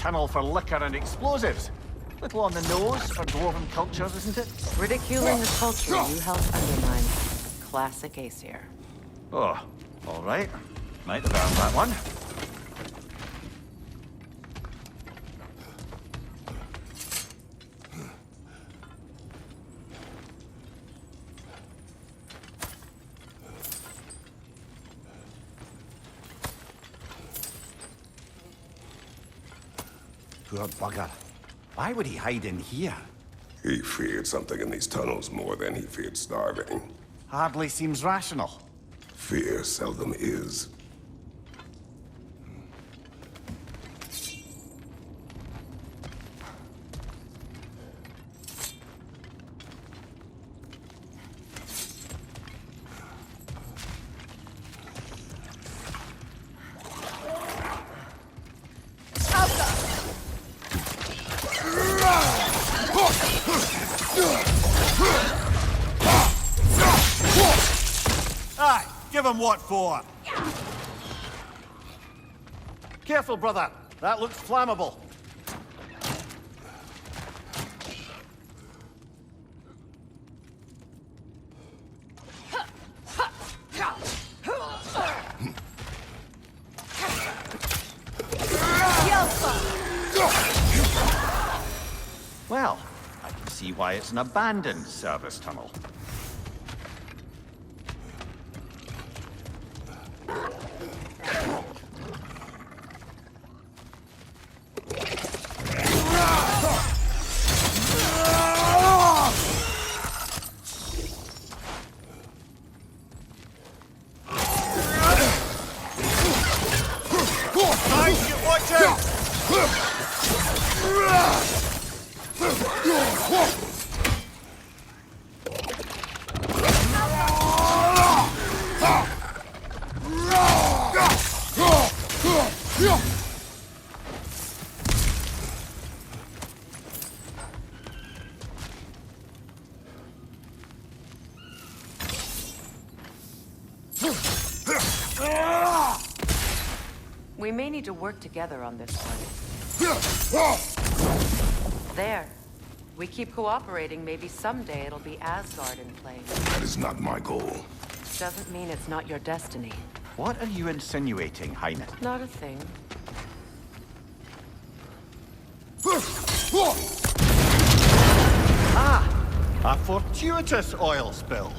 tunnel for liquor and explosives. Little on the nose for dwarven cultures, isn't it? Ridiculing the culture you helped undermine. Classic Aesir. Oh, all right. Might have earned that one. Poor bugger. Why would he hide in here? He feared something in these tunnels more than he feared starving. Hardly seems rational. Fear seldom is. Aye, give him what for. Careful, brother. That looks flammable. Well, I can see why it's an abandoned service tunnel. Watch out! We may need to work together on this one. There. We keep cooperating, maybe someday it'll be Asgard in play. That is not my goal. Doesn't mean it's not your destiny. What are you insinuating, Highness? Not a thing. Ah! A fortuitous oil spill.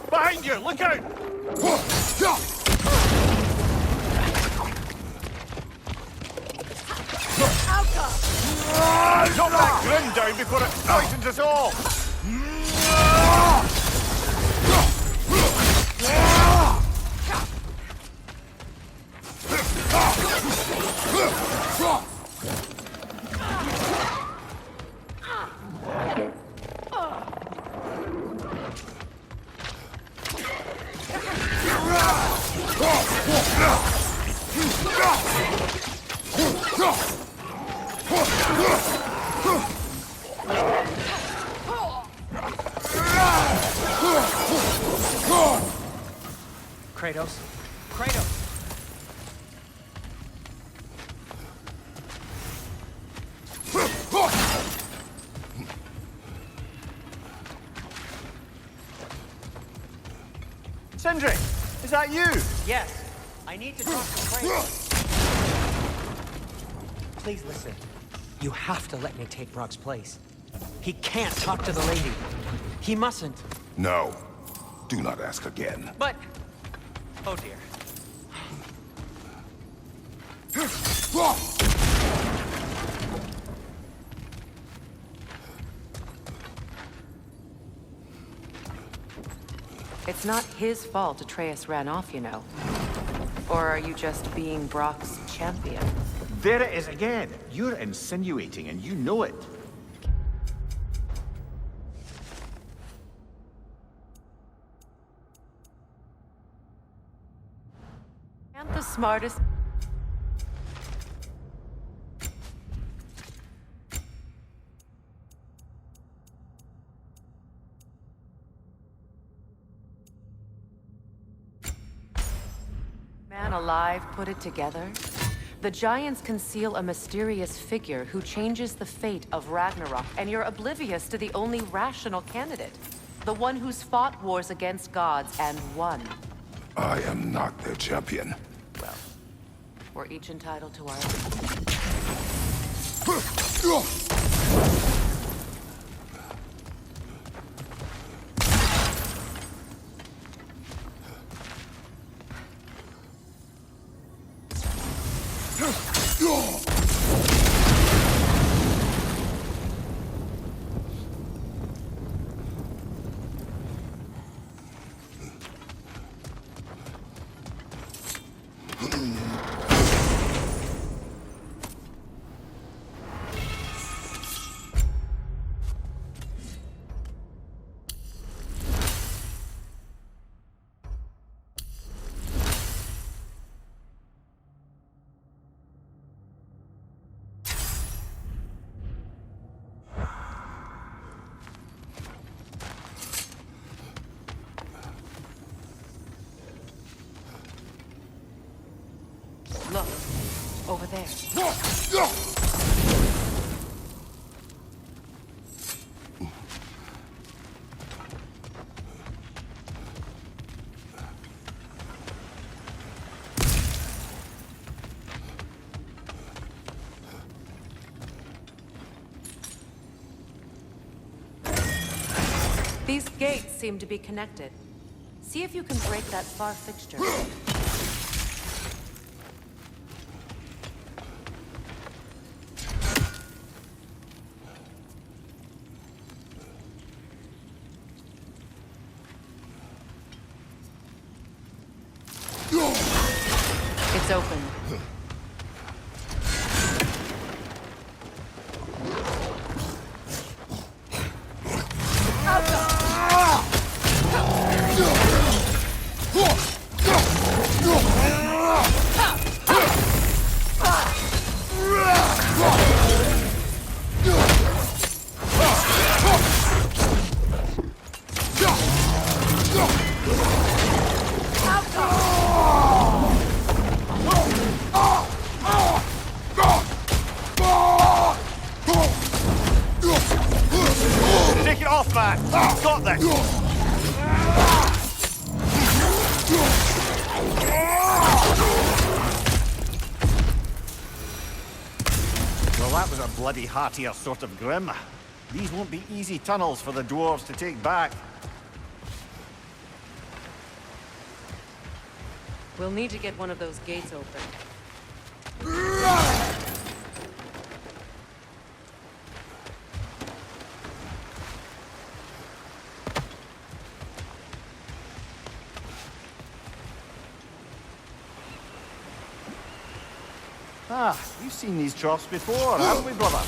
Behind you! Look out! Drop that grin down before it poisons us all! Kratos. Kratos! Sindri! Is that you? Yes, I need to talk to Kratos. Please listen. You have to let me take Brok's place. He can't talk to the lady. He mustn't. No. Do not ask again. But... oh dear. It's not his fault Atreus ran off, you know. Or are you just being Brock's champion? There it is again. You're insinuating and you know it. And the smartest... man alive put it together? The Giants conceal a mysterious figure who changes the fate of Ragnarok, and you're oblivious to the only rational candidate. The one who's fought wars against gods and won. I am not their champion. Well, we're each entitled to our... Look, over there. These gates seem to be connected. See if you can break that far fixture. It's open. Take it off, man! Got this! Well, that was a bloody heartier sort of grim. These won't be easy tunnels for the dwarves to take back. We'll need to get one of those gates open. Ah, we've seen these troughs before, haven't we, brother?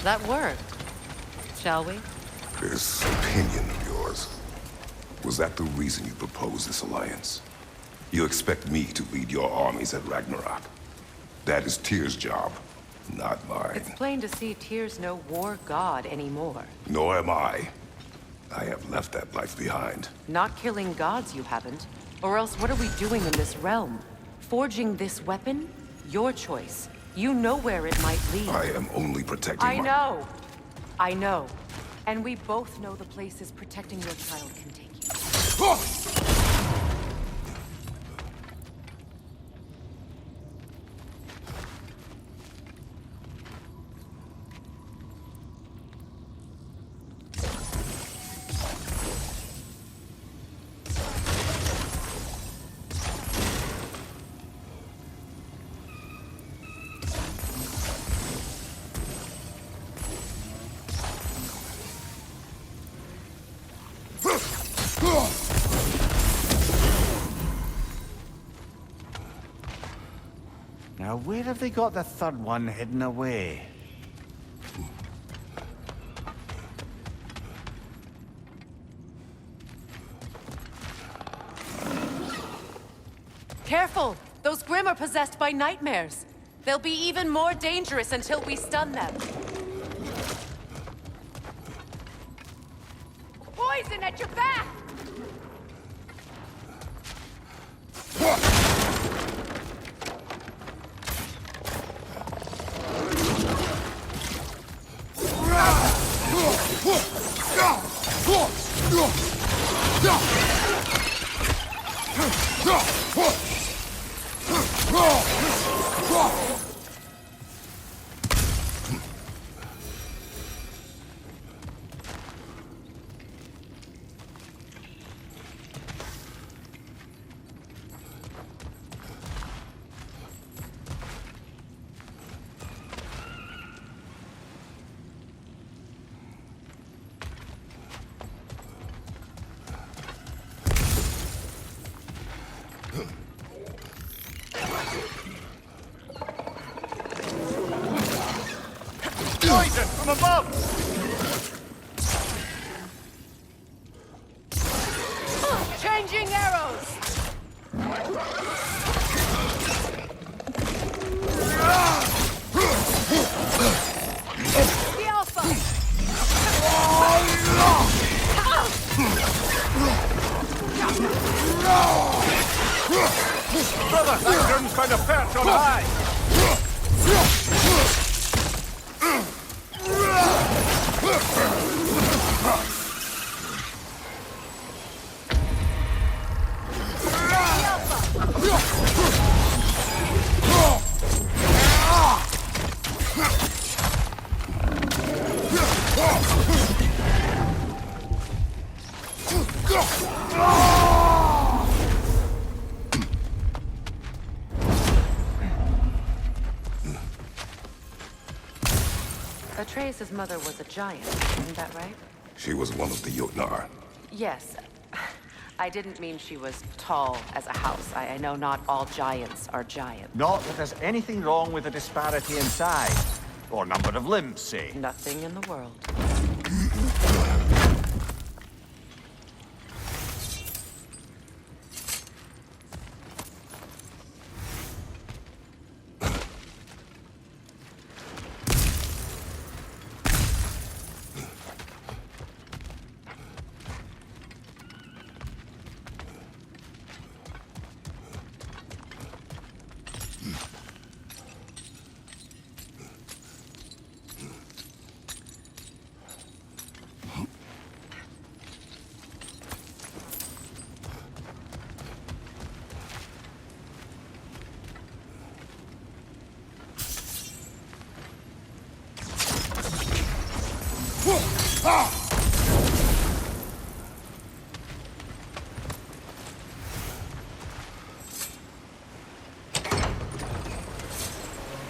That worked. Shall we? This opinion of yours, was that the reason you proposed this alliance? You expect me to lead your armies at Ragnarok? That is Tyr's job, not mine. It's plain to see Tyr's no war god anymore. Nor am I. I have left that life behind. Not killing gods, you haven't. Or else what are we doing in this realm? Forging this weapon? Your choice. You know where it might lead. I am only protecting I know. I know. And we both know the places protecting your child can take you. where have they got the third one hidden away? Careful! Those Grimm are possessed by nightmares. They'll be even more dangerous until we stun them. Poison at your back! Poison from above! Changing arrows! The Alpha! Brother, that Grimm's found a perch on high! Atreus' mother was a giant, isn't that right? She was one of the Jotnar. Yes. I didn't mean she was tall as a house. I know not all giants are giant. Not that there's anything wrong with the disparity in size. Or number of limbs, say. Nothing in the world.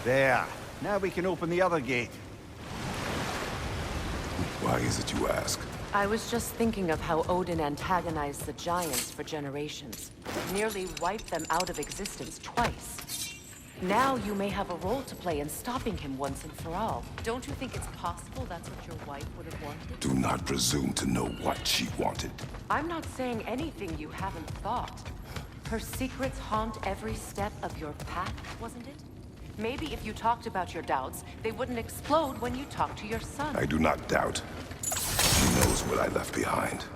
There. Now we can open the other gate. Why is it you ask? I was just thinking of how Odin antagonized the giants for generations. Nearly wiped them out of existence twice. Now you may have a role to play in stopping him once and for all. Don't you think it's possible that's what your wife would have wanted? Do not presume to know what she wanted. I'm not saying anything you haven't thought. Her secrets haunt every step of your path, wasn't it? Maybe if you talked about your doubts, they wouldn't explode when you talked to your son. I do not doubt. She knows what I left behind.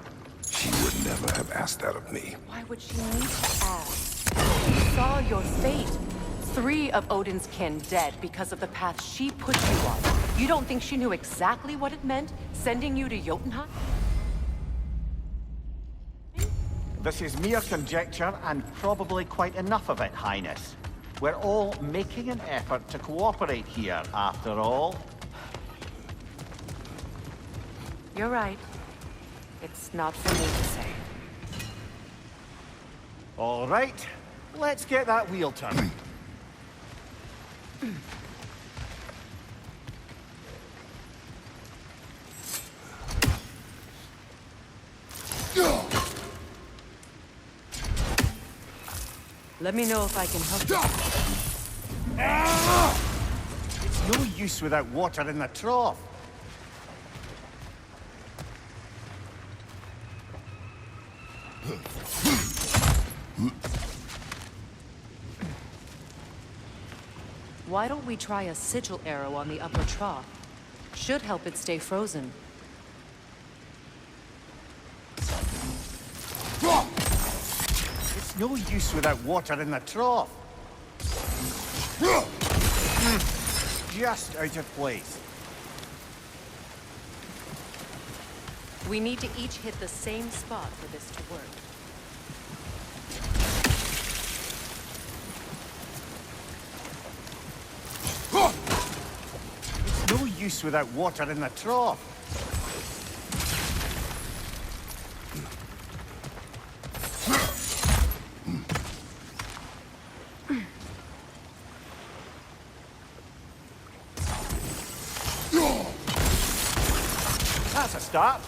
She would never have asked that of me. Why would she need to ask? You saw your fate. 3 of Odin's kin dead because of the path she put you on. You don't think she knew exactly what it meant, sending you to Jotunheim? This is mere conjecture, and probably quite enough of it, Highness. We're all making an effort to cooperate here, after all. You're right. It's not for me to say. All right, let's get that wheel turning. Let me know if I can help you. It's no use without water in the trough. Why don't we try a sigil arrow on the upper trough? Should help it stay frozen. It's no use without water in the trough. Just out of place. We need to each hit the same spot for this to work. It's no use without water in the trough. That's a start.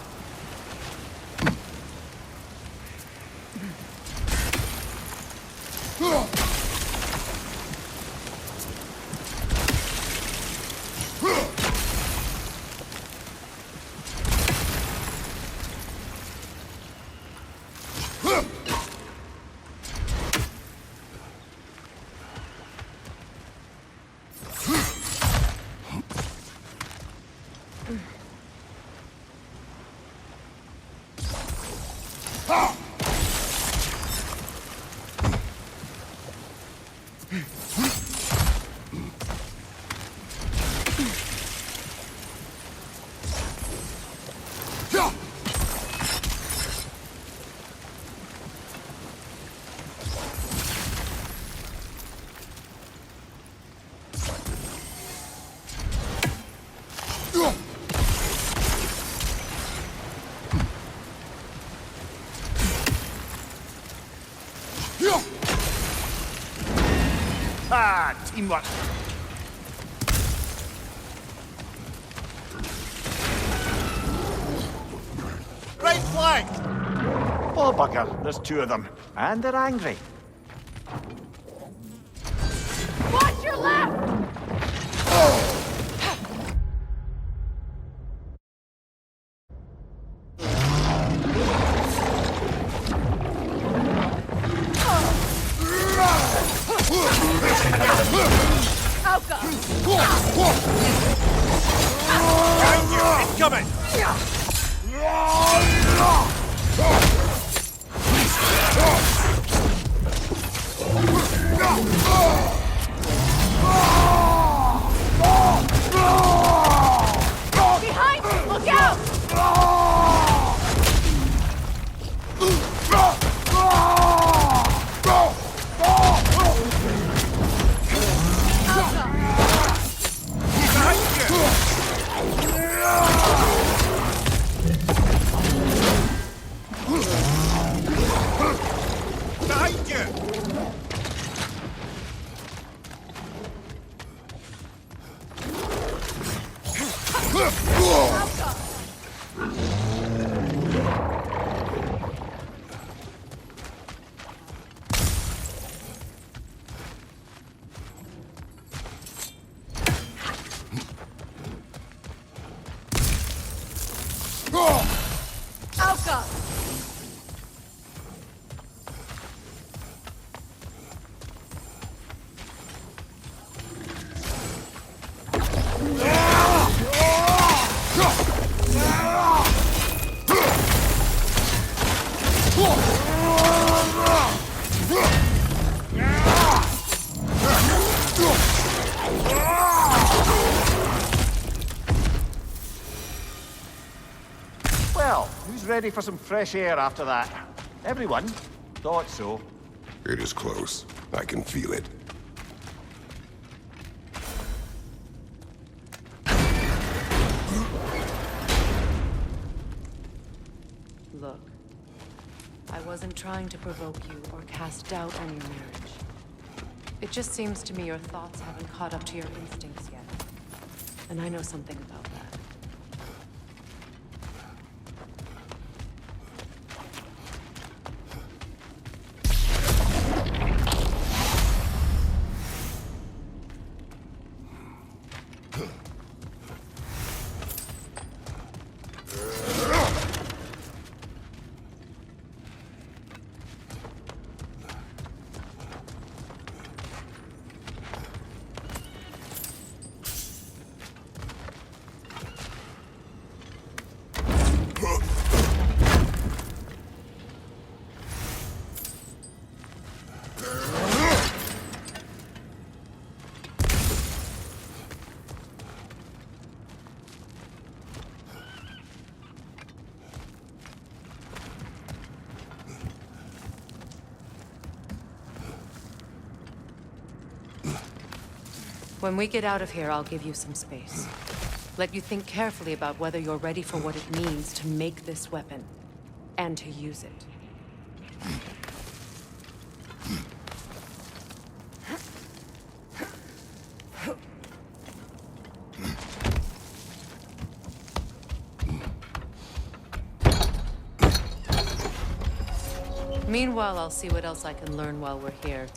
Ah, teamwork. Right flank! Oh, bugger, there's two of them. And they're angry. Watch your left! Incoming! Behind you! Look out! Behind you! Alka! Well, who's ready for some fresh air after that? Everyone? Thought so. It is close. I can feel it. Look, I wasn't trying to provoke you or cast doubt on your marriage. It just seems to me your thoughts haven't caught up to your instincts yet. And I know something about that. When we get out of here, I'll give you some space. Let you think carefully about whether you're ready for what it means to make this weapon, and to use it. Meanwhile, I'll see what else I can learn while we're here.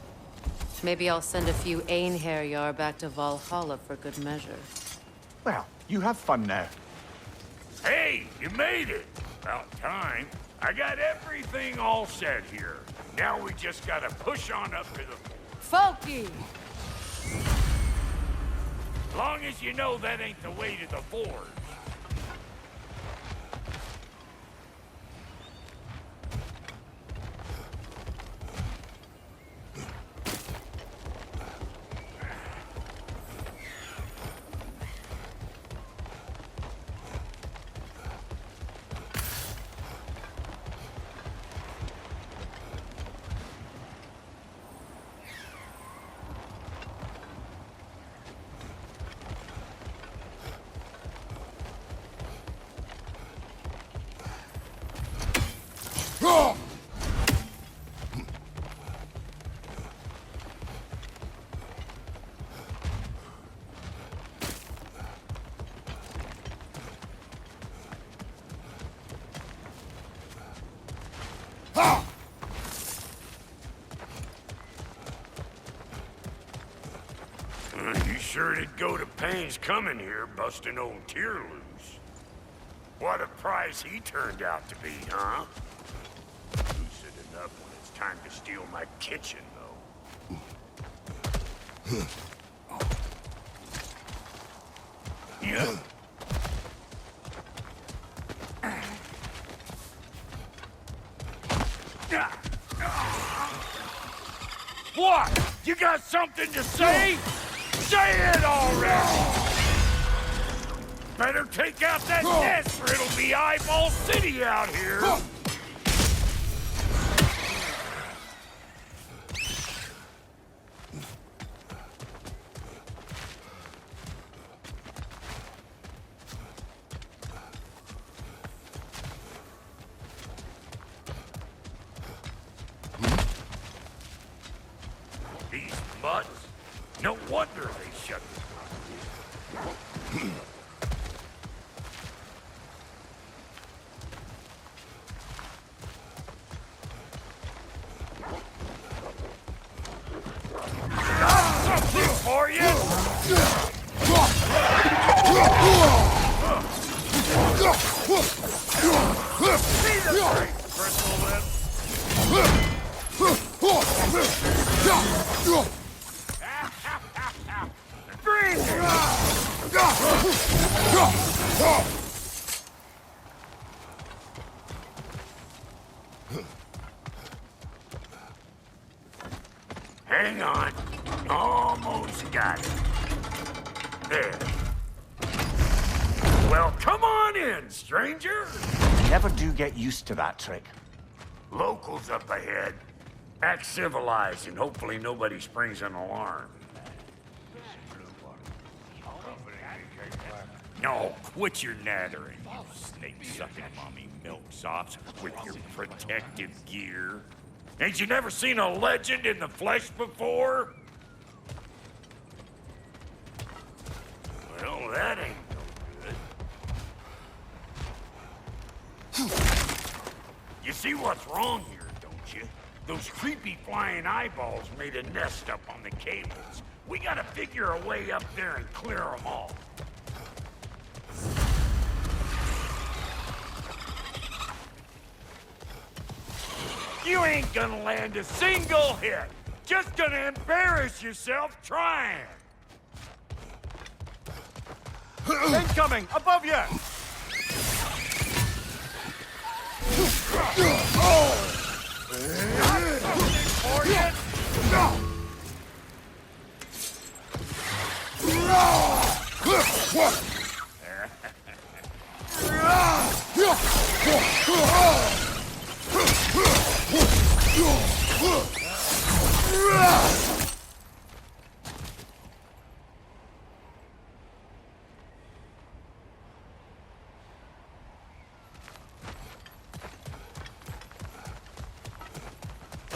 Maybe I'll send a few Einherjar back to Valhalla for good measure. Well, you have fun now. Hey, you made it! About time. I got everything all set here. Now we just gotta push on up to the... Folky! Long as you know that ain't the way to the forge. You sure did go to pains coming here, busting old Tyr loose. What a prize he turned out to be, huh? Lucid enough when it's time to steal my kitchen, though. Yeah. What? You got something to say? Say it already! Better take out that nest or it'll be Eyeball City out here! These mutts? No wonder they shut the got something for you! See the great bristle Hang on. Almost got it. There. Well, come on in, stranger. Never do get used to that trick. Locals up ahead. Act civilized and hopefully nobody springs an alarm. No, quit your nattering, you snake-sucking mommy milksops with your protective gear. Ain't you never seen a legend in the flesh before? Well, that ain't no good. You see what's wrong here, don't you? Those creepy flying eyeballs made a nest up on the cables. We gotta figure a way up there and clear them all. You ain't gonna land a single hit. Just gonna embarrass yourself trying. Incoming! Above you! For you?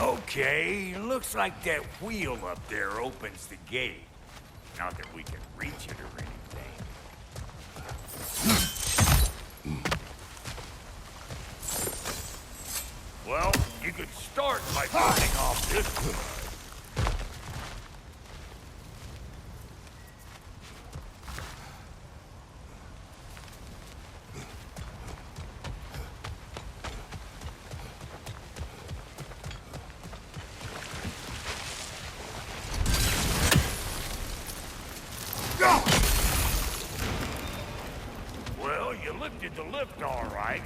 Okay, looks like that wheel up there opens the gate. Not that we can reach it or anything. Well, you could start by burning off this one. Well, you lifted the lift all right,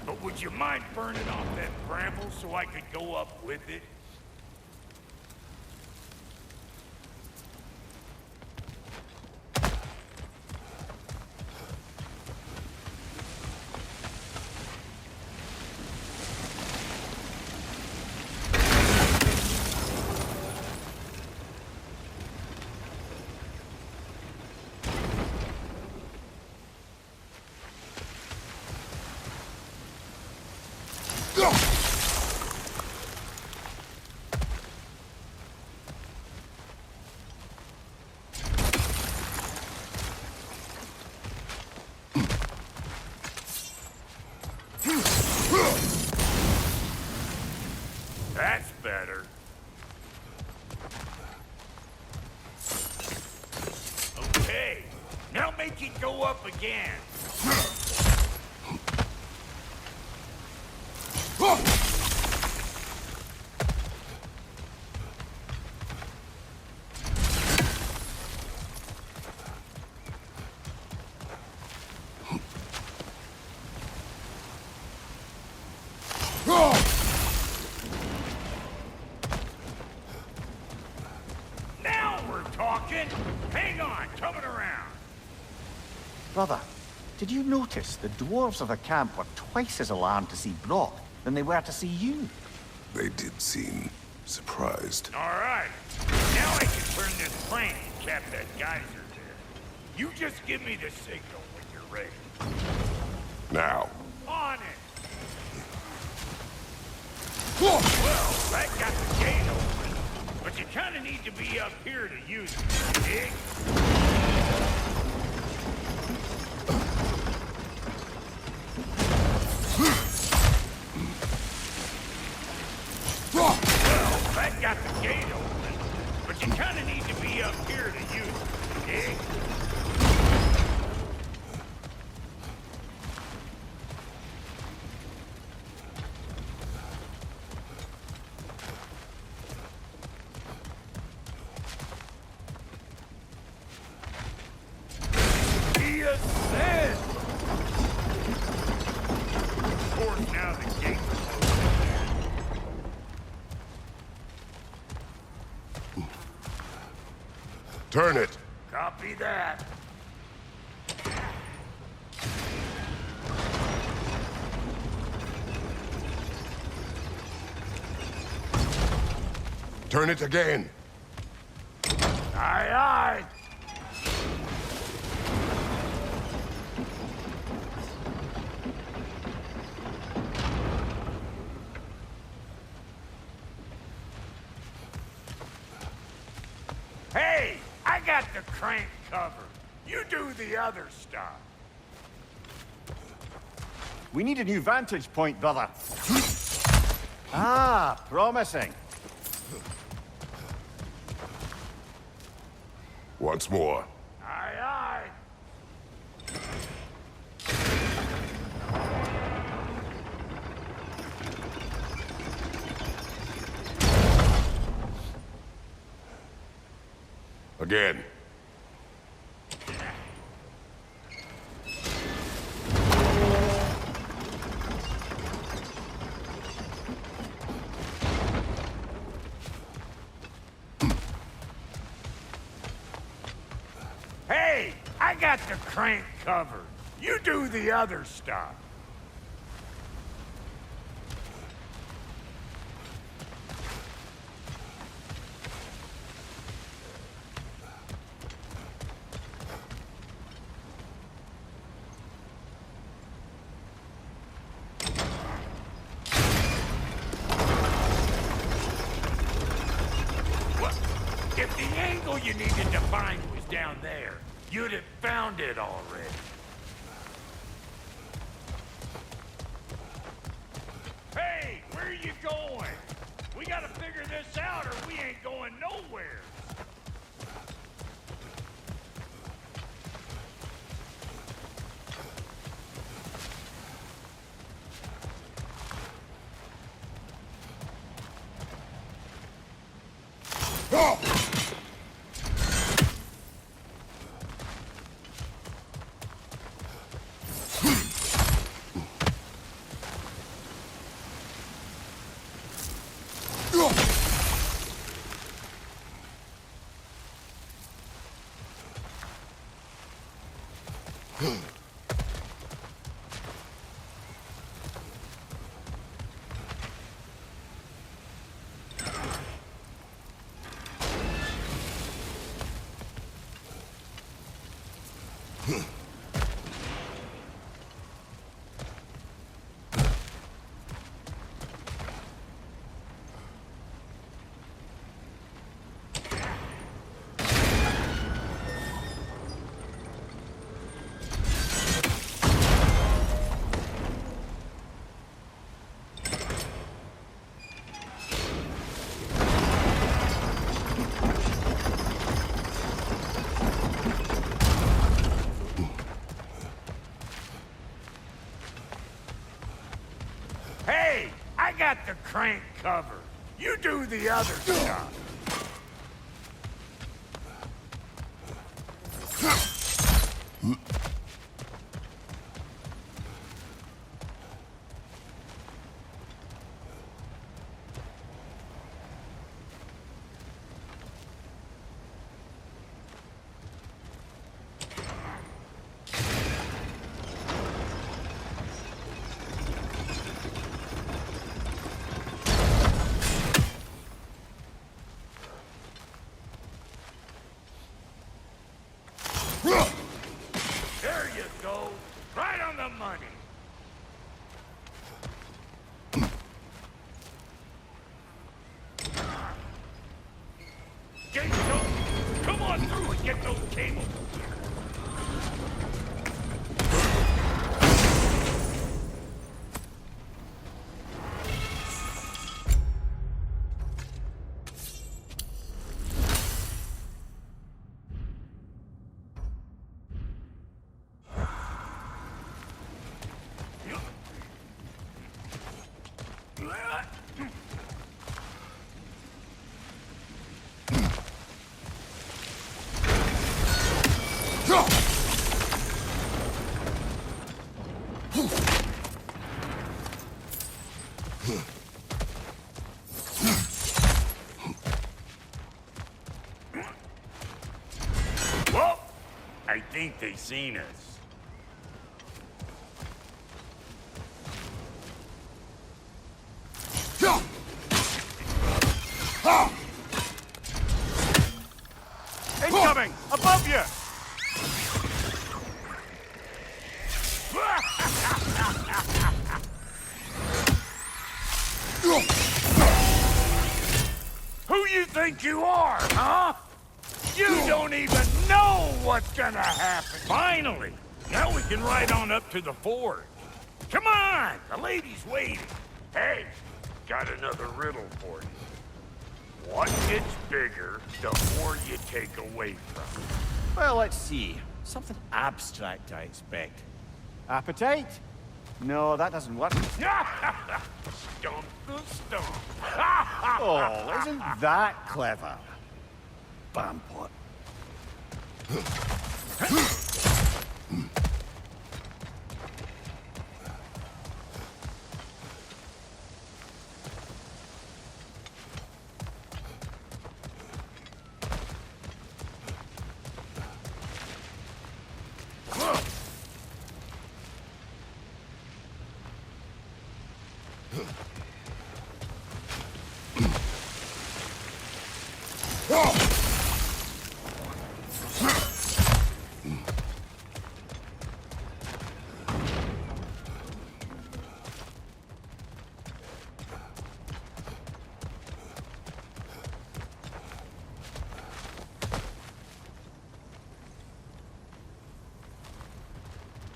but would you mind burning off that bramble so I could go up with it? That's better. Okay, now make it go up again. Now we're talking. Hang on, coming around. Brother, did you notice the dwarves of the camp were twice as alarmed to see Brock than they were to see you? They did seem surprised. All right, now I can turn this plane and cap that geyser there. You just give me the signal when you're ready. Now, On it. Well, that got the gate open, but you kind of need to be up here to use it, dig? Well, that got the gate open, but you kind of need to be up here to use it, dig? He has said! Of course, now the gate's closed. turn it. Copy that. Turn it again. Aye, aye. Hey, I got the crank covered. You do the other stuff. We need a new vantage point, brother. Ah, promising. Once more. Aye, aye. Again. Hey, I got the crank covered. You do the other stuff. All you needed to find was down there. You'd have found it already. Hey, where are you going? We gotta figure this out or we ain't going nowhere. Hey, I got the crank covered. You do the other stuff. There you go. Right on the money. Gates open. Come on through and get those cables. Well, I think they seen us. Incoming! Above you! Who you think you are, huh? You don't even know what's gonna happen. Finally! Now we can ride on up to the fort. Come on! The lady's waiting. Hey, got another riddle for you. What gets bigger the more you take away from it? Well, let's see. Something abstract, I expect. Appetite? No, that doesn't work. Stomp the stomp. Oh, isn't that clever? Bampot.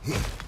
Huh.